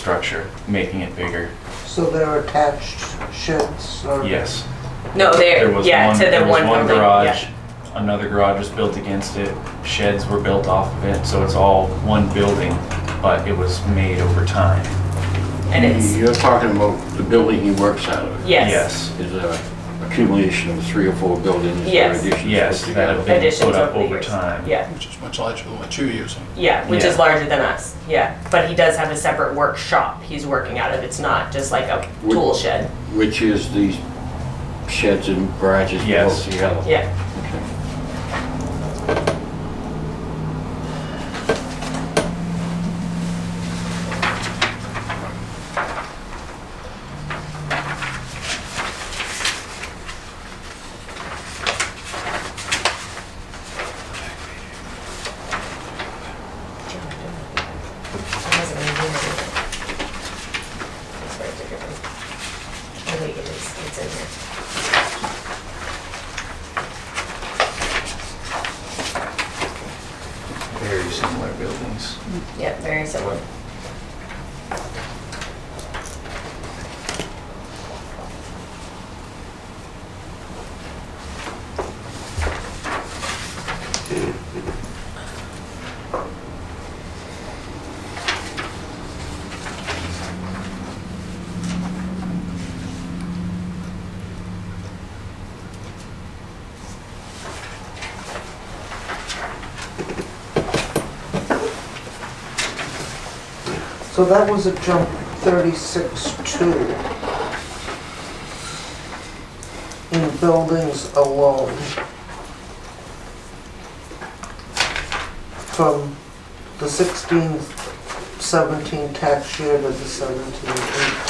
structure, making it bigger. So they're attached sheds or? Yes. No, There was one, to the there was one one building, garage, yeah. another garage was built against it, sheds were built off of it, so it's all one building, but it was made over time. And it's, You're talking about the building he works out of? yes. Is a accumulation of 3 or 4 buildings? Yes. Or additions Yes, put that have together? been Additions put up over the over years. time. Yeah, Which is much larger than what you're using. yeah, which is Yeah. larger than us, yeah. But he does have a separate workshop he's working out of. It's not just like a tool shed. Which is these sheds and garages Yes. both together? Yeah. Okay. It's in here. Very similar buildings. Yeah, very similar. So that was a jump 36.2 in buildings alone. From the 16-17 tax year to the 17-18.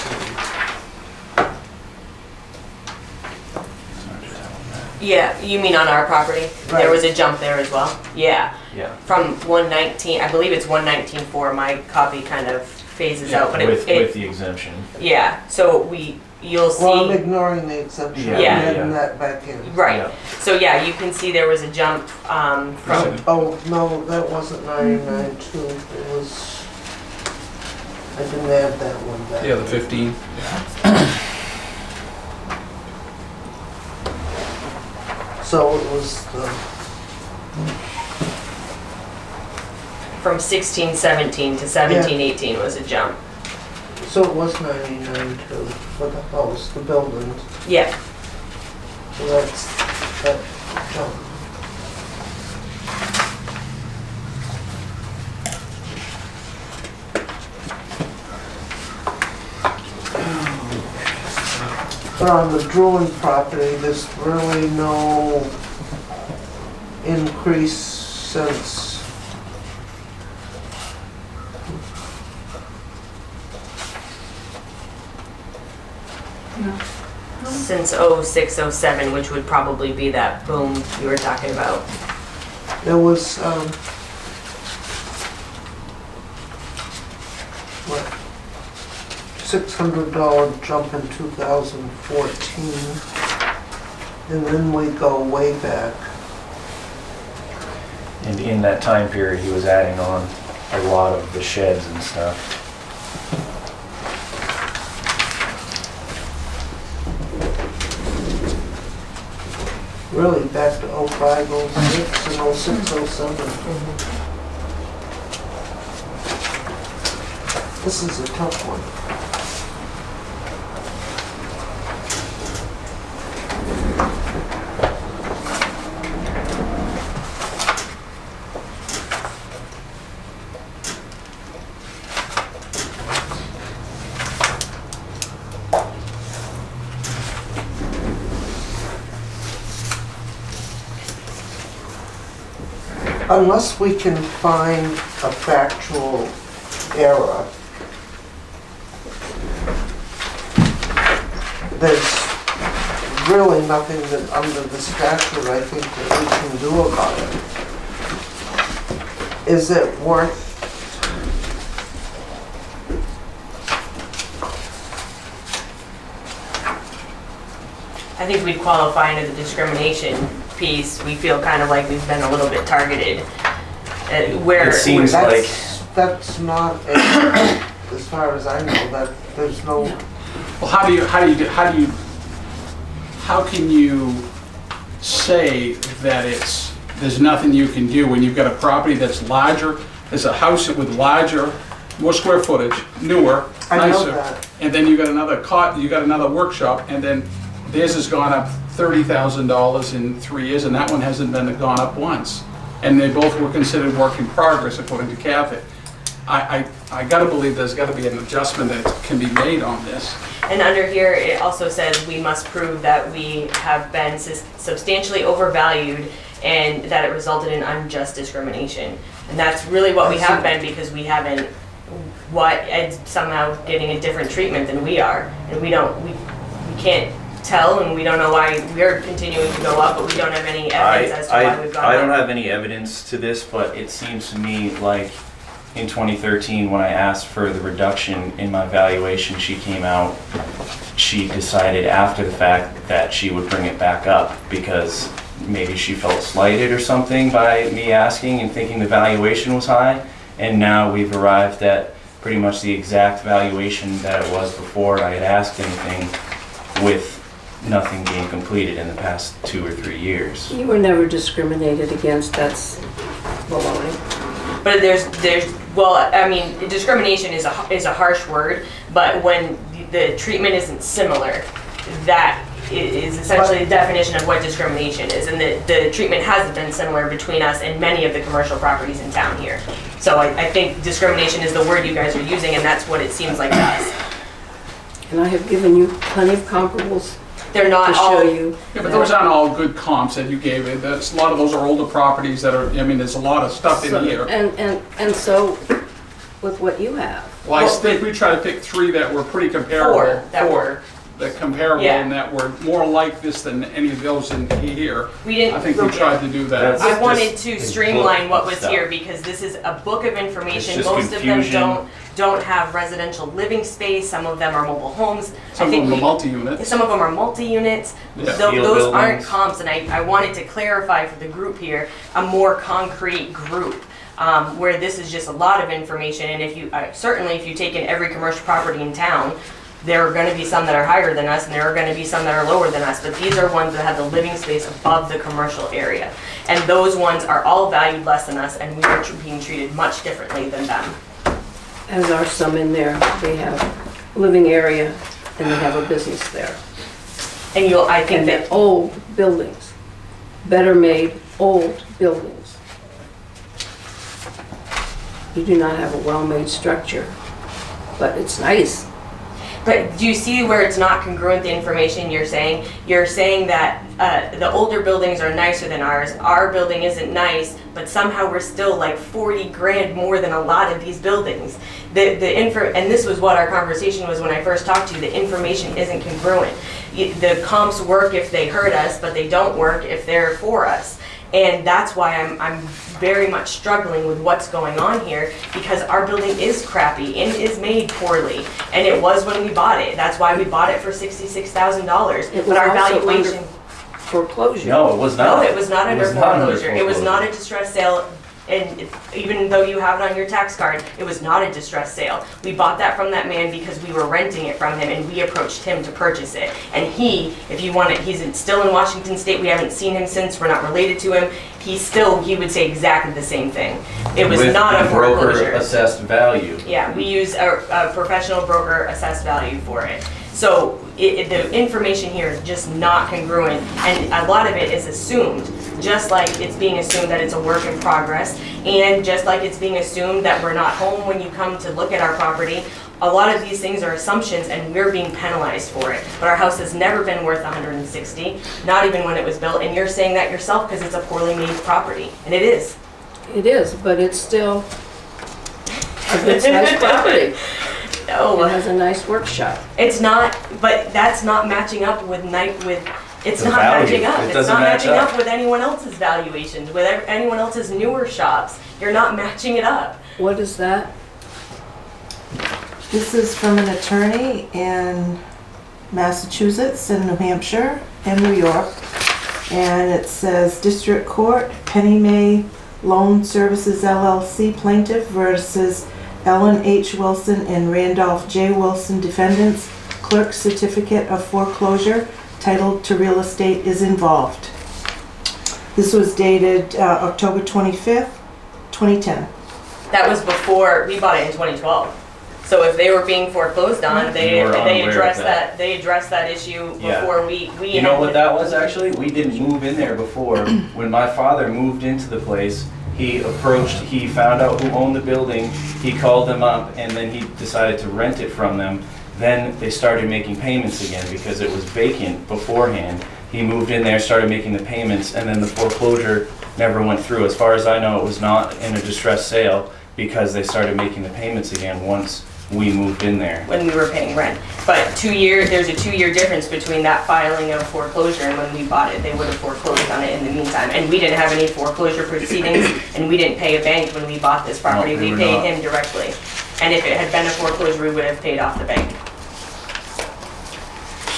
Yeah, you mean on our property? Right. There was a jump there as well? Yeah. Yeah. From 119, I believe it's 119.4, my copy kind of phases out, but With it, the exemption. yeah, so you'll Well, I'm see, ignoring the exemption, I'm Yeah, adding yeah. that back in. right. Yeah. So yeah, you can see there was a jump from, Oh, no, that wasn't 99.2, it was, I didn't add that one back. Yeah, the 15. So it was the, from 16-17 to 17-18 was a jump. so it was 99.2 for the house, the buildings, Yeah, so that's, that jump. But on the Druin property, there's really no increase since, since 06, 07, which would probably be that boom you were talking about. there was, what, $600 jump in 2014, and then we go way back. And in that time period, he was adding on a lot of the sheds and stuff. Really back to 05, 06, and 06, 07. This is a tough one. Unless we can find a factual error, there's really nothing that, under the statute, I think that we can do about it. Is it worth, I think we'd qualify under the discrimination piece. We feel kind of like we've been a little bit targeted. Where It seems like, that's not a as far as I know, that there's no, Well, how can you say that there's nothing you can do when you've got a property that's larger, there's a house with larger, more square footage, newer, I know nicer, that. and then you got another workshop, and then theirs has gone up $30,000 in 3 years, and that one hasn't been gone up once. And they both were considered work in progress according to Kathy. I gotta believe there's gotta be an adjustment that can be made on this. And under here, it also says we must prove that we have been substantially overvalued and that it resulted in unjust discrimination. And that's really what we have been, because we haven't, Ed's somehow getting a different treatment than we are. And we can't tell, and we don't know why we're continuing to go up, but we don't have any evidence as to why we've gone up. I don't have any evidence to this, but it seems to me like in 2013, when I asked for the reduction in my valuation, she came out, she decided after the fact that she would bring it back up because maybe she felt slighted or something by me asking and thinking the valuation was high. And now we've arrived at pretty much the exact valuation that it was before I had asked anything, with nothing being completed in the past 2 or 3 years. You were never discriminated against, that's baloney. But well, I mean, discrimination is a harsh word, but when the treatment isn't similar, that is essentially the definition of what discrimination is. And the treatment hasn't been similar between us and many of the commercial properties in town here. So I think discrimination is the word you guys are using, and that's what it seems like to us. And I have given you plenty of comparables They're not to all. show you. Yeah, but those aren't all good comps that you gave it. A lot of those are older properties that are, I mean, there's a lot of stuff in here. And so, with what you have, Well, I think we tried to pick 3 that were pretty comparable. Four that were. That comparable Yeah. and that were more like this than any of those in here. We didn't. I think we tried to do that. That's- I wanted just to a streamline what was stuff. here, because this is a book of information. It's just Most of them confusion. don't have residential living space. Some of them are mobile homes. Some of them are multi-units. Some of them are multi-units. Yeah. Steel Those aren't buildings. comps, and I wanted to clarify for the group here, a more concrete group, where this is just a lot of information. And if you, certainly if you've taken every commercial property in town, there are gonna be some that are higher than us, and there are gonna be some that are lower than us, but these are ones that have the living space above the commercial area. And those ones are all valued less than us, and we are being treated much differently than them. as are some in there, they have living area and they have a business there. And I think And that they're old buildings, better made, old buildings. You do not have a well-made structure, but it's nice. But do you see where it's not congruent, the information you're saying? You're saying that the older buildings are nicer than ours. Our building isn't nice, but somehow we're still like 40 grand more than a lot of these buildings. And this was what our conversation was when I first talked to you. The information isn't congruent. The comps work if they hurt us, but they don't work if they're for us. And that's why I'm very much struggling with what's going on here, because our building is crappy and is made poorly. And it was when we bought it. That's why we bought it for $66,000. It was But our also valuation. under foreclosure. No, it was not. No, it was not under It was not under foreclosure. It was not a foreclosure. distressed sale. And even though you have it on your tax card, it was not a distressed sale. We bought that from that man because we were renting it from him, and we approached him to purchase it. And he, if you want it, still in Washington State. We haven't seen him since. We're not related to him. He would say exactly the same thing. It was With not a the broker foreclosure. assessed value. Yeah, we use a professional broker assessed value for it. So the information here is just not congruent, and a lot of it is assumed, just like it's being assumed that it's a work in progress, and just like it's being assumed that we're not home when you come to look at our property. A lot of these things are assumptions, and we're being penalized for it. But our house has never been worth 160, not even when it was built, and you're saying that yourself because it's a poorly made property, and it is. It is, but it's still a good sized property. No. It has a nice workshop. It's not, but that's not matching up with it's The not value. matching up. It It's doesn't not match matching up. up with anyone else's valuations, with anyone else's newer shops. You're not matching it up. What is that? This is from an attorney in Massachusetts and New Hampshire and New York. And it says District Court, Penny Mae Loan Services LLC plaintiff versus Ellen H. Wilson and Randolph J. Wilson defendants. Clerk's certificate of foreclosure, title to real estate is involved. This was dated October 25th, 2010. That was before, we bought it in 2012. So if they were being foreclosed on, they You were unaware of addressed that. they addressed that issue Yeah. before we You know what that was actually? We didn't move in there before. When my father moved into the place, he found out who owned the building, he called them up, and then he decided to rent it from them. Then they started making payments again because it was vacant beforehand. He moved in there, started making the payments, and then the foreclosure never went through. As far as I know, it was not in a distressed sale because they started making the payments again once we moved in there. when we were paying rent. But there's a 2-year difference between that filing of foreclosure and when we bought it. They would have foreclosed on it in the meantime. And we didn't have any foreclosure proceedings, and we didn't pay a bank when we bought this property. No, we We were paid not. him directly. And if it had been a foreclosure, we would have paid off the bank.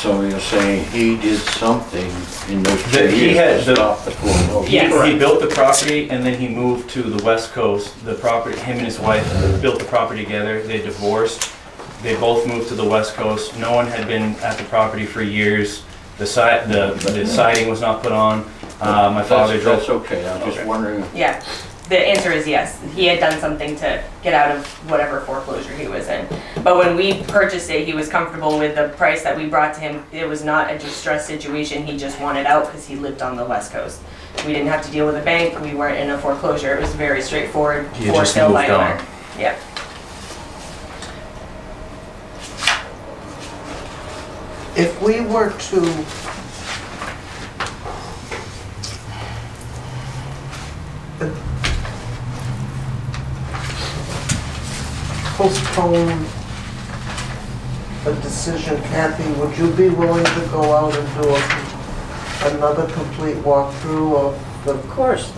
So you're saying he did something in those 2 That he had years to the- stop the foreclosure? Yes. He built the property and then he moved to the West Coast. The property, him and his wife built the property together. They divorced. They both moved to the West Coast. No one had been at the property for years. The siding was not put on. My father drove. That's okay, I'm just Okay. wondering. Yeah, the answer is yes. He had done something to get out of whatever foreclosure he was in. But when we purchased it, he was comfortable with the price that we brought to him. It was not a distressed situation. He just wanted out because he lived on the West Coast. We didn't have to deal with a bank. We weren't in a foreclosure. It was very straightforward. He had For just sale by moved on. owner. Yeah. If we were to postpone a decision, Kathy, would you be willing to go out and do another complete walkthrough of the? Of course.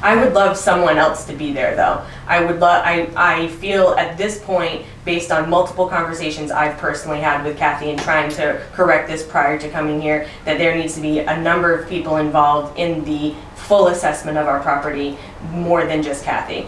I would love someone else to be there though. I feel at this point, based on multiple conversations I've personally had with Kathy and trying to correct this prior to coming here, that there needs to be a number of people involved in the full assessment of our property, more than just Kathy.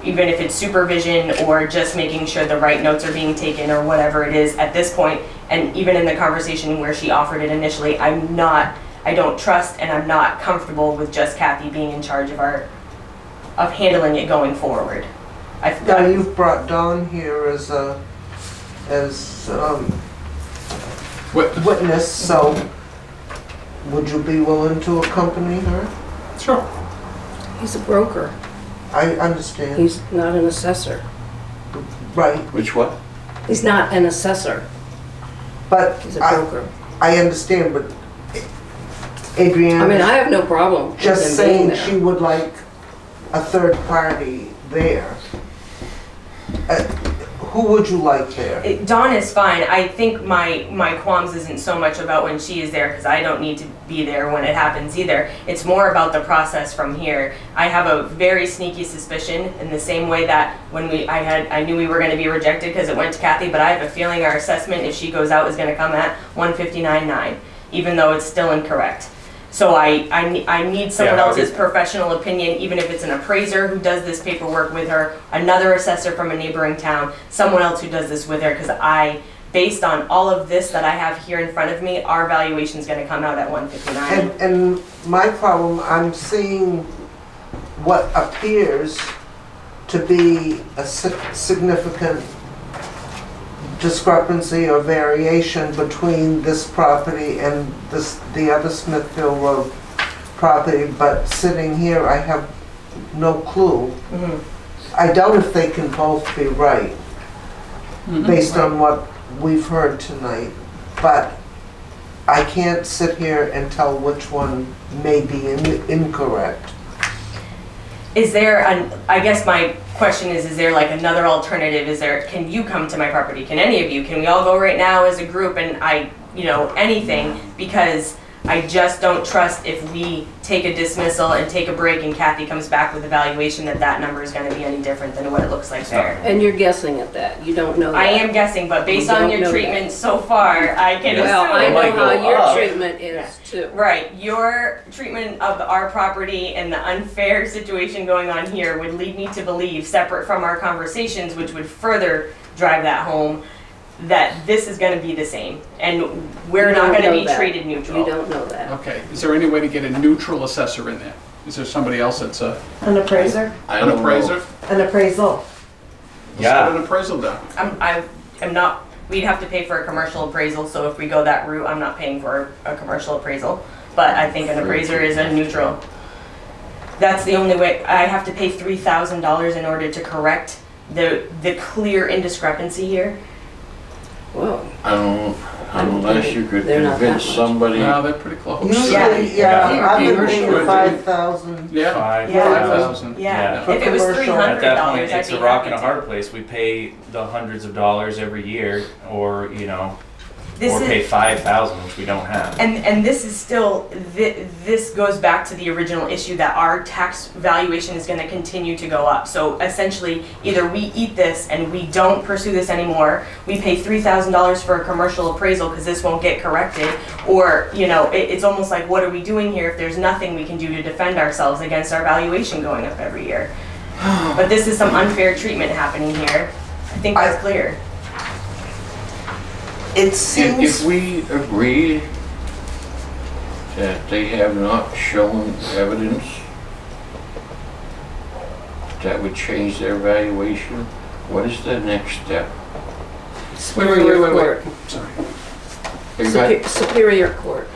Even if it's supervision or just making sure the right notes are being taken or whatever it is at this point, and even in the conversation where she offered it initially, I don't trust and I'm not comfortable with just Kathy being in charge of handling it going forward. Now, you've brought Dawn here as witness, so would you be willing to accompany her? Sure. He's a broker. I understand. He's not an assessor. Right, Which what? He's not an assessor. but He's a broker. I understand, but Adrienne. I mean, I have no problem with Just him being saying she there. would like a third party there. Who would you like there? Dawn is fine. I think my qualms isn't so much about when she is there, because I don't need to be there when it happens either. It's more about the process from here. I have a very sneaky suspicion, in the same way that when I knew we were going to be rejected because it went to Kathy, but I have a feeling our assessment, if she goes out, is going to come at 159.9, even though it's still incorrect. So I need someone Yeah, else's okay. professional opinion, even if it's an appraiser who does this paperwork with her, another assessor from a neighboring town, someone else who does this with her, because based on all of this that I have here in front of me, our valuation's gonna come out at 159. And my problem, I'm seeing what appears to be a significant discrepancy or variation between this property and the other Smithville Road property, but sitting here, I have no clue. Mhm. I doubt if they can both be right, based on what we've heard tonight, but I can't sit here and tell which one may be incorrect. Is there I guess my question is there like another alternative? Can you come to my property? Can any of you? Can we all go right now as a group and anything? Because I just don't trust if we take a dismissal and take a break and Kathy comes back with a valuation that number is gonna be any different than what it looks like there. And you're guessing at that, you don't know that. I am guessing, but based You on don't your know treatment so far, I can assume. Well, I It might know how go your up. treatment is too. Right, your treatment of our property and the unfair situation going on here would lead me to believe, separate from our conversations, which would further drive that home, that this is gonna be the same, and we're You not don't gonna know be that. treated neutral. You don't know that. Okay, is there any way to get a neutral assessor in there? Is there somebody else that's An appraiser? I an don't know. appraiser? An appraisal. Let's get an appraisal done. I'm not, we'd have to pay for a commercial appraisal, so if we go that route, I'm not paying for a commercial appraisal. But I think an appraiser is a neutral. That's the only way, I have to pay $3,000 in order to correct the clear indiscrepancy here. Well, I don't know, unless you could They're not that convince much. somebody. No, they're pretty close. Usually, Yeah. yeah, I've You been should. paying 5,000. Yeah, Yeah. 5,000. Yeah, For if it was commercial. $300, At that point, I'd it's be a rock happy and a to. hard place. We pay the hundreds of dollars every year, or, you know, This or is- pay 5,000, which we don't have. And this is still, this goes back to the original issue that our tax valuation is gonna continue to go up. So essentially, either we eat this and we don't pursue this anymore, we pay $3,000 for a commercial appraisal because this won't get corrected, or, you know, it's almost like, what are we doing here if there's nothing we can do to defend ourselves against our valuation going up every year? But this is some unfair treatment happening here. I think that's clear. It If seems, we agree that they have not shown evidence that would change their valuation, what is the next step? Superior Court. Sorry. They got- Superior Court.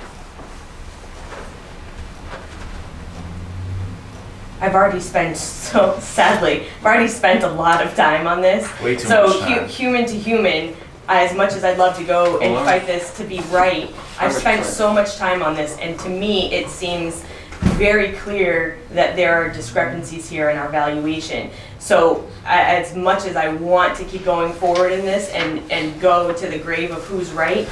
I've already spent, so sadly, I've already spent a lot of time on this. Way too So much time. human to human, as much as I'd love to go and Well, fight this to be right, I've much spent time? so much time on this, and to me, it seems very clear that there are discrepancies here in our valuation. So as much as I want to keep going forward in this and go to the grave of who's right,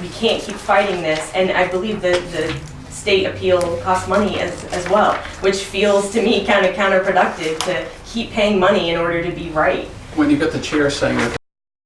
we can't keep fighting this, and I believe that the state appeal costs money as well, which feels to me kind of counterproductive to keep paying money in order to be right. When you got the chair saying that